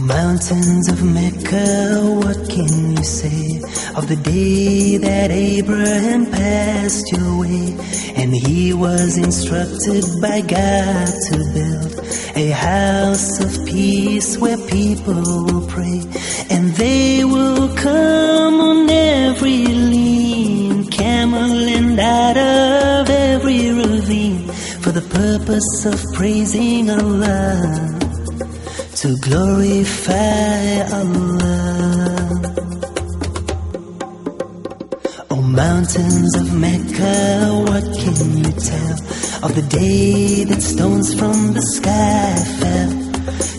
Mountains of Mecca, what can you say of the day that Abraham passed your way? And he was instructed by God to build a house of peace where people will pray, and they will come on every lean camel and out of every ravine for the purpose of praising Allah, to glorify Allah. Oh, mountains of Mecca, what can you tell of the day that stones from the sky fell,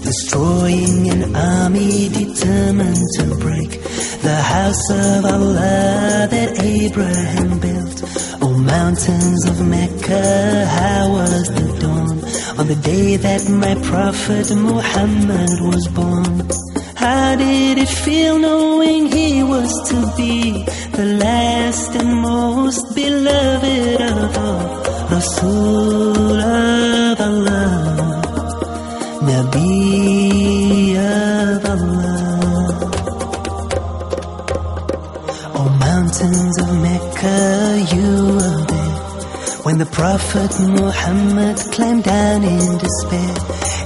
destroying an army determined to break the house of Allah that Abraham built? Oh, mountains of Mecca, how was the dawn on the day that my prophet Muhammad was born? How did it feel knowing he was to be the last and most beloved of all, Rasul of Allah, Nabi of Allah? Oh, mountains of Mecca, you were there when the Prophet Muhammad climbed down in despair.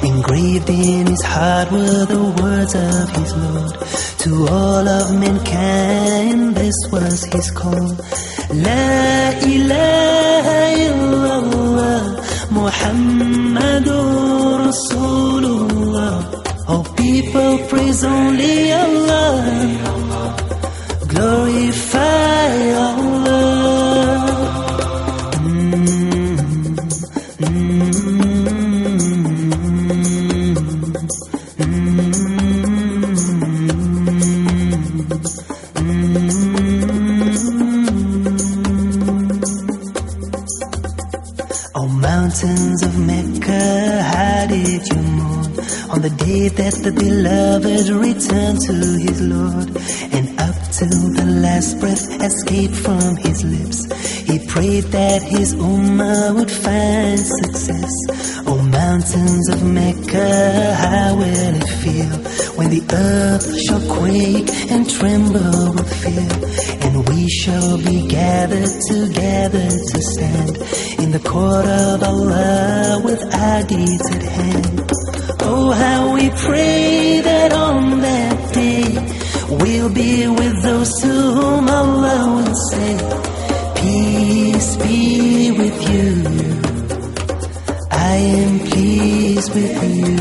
Engraved in his heart were the words of his Lord to all of mankind. This was his call: La ilaha illallah, Muhammadur Rasulullah. Oh, people, praise only Allah, glorify Allah. Oh, mountains of Mecca, how did you mourn on the day that the beloved returned to his Lord? And up till the last breath escaped from his lips, he prayed that his ummah would find success. Oh, mountains of Mecca, how will it feel when the earth shall quake and tremble with fear, and we shall be gathered together to stand in the court of Allah with our deeds at hand? Oh, how we pray that on that day we'll be with those to whom Allah will say, peace be with you, I am pleased with you.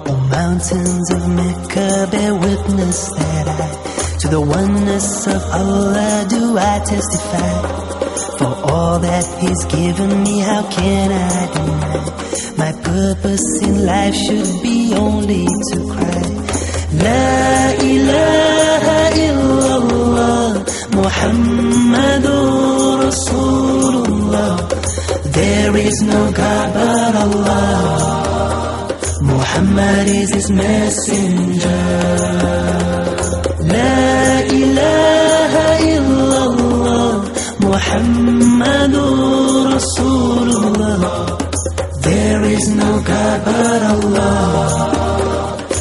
Oh, mountains of Mecca, bear witness that to the oneness of Allah do I testify. For all that He's given me, how can I deny? My purpose in life should be only to cry, La ilaha illallah, Muhammadur Rasulullah. There is no God but Allah, Muhammad is His messenger. La ilaha illallah, Muhammadur Rasulullah. There is no God but Allah,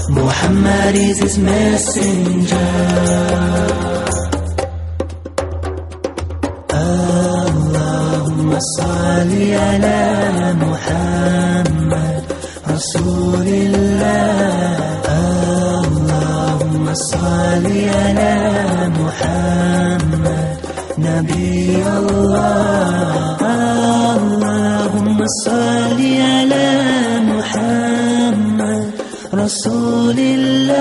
Muhammad is His messenger. Allahumma salli ala Muhammad Rasulillah. Allahumma salli ala Muhammad Nabi Allah. Allahumma salli ala Muhammad Rasulillah.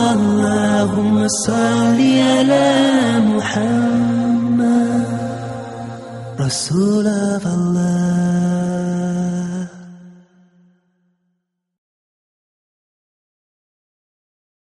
Allahumma salli ala Muhammad Rasul of Allah.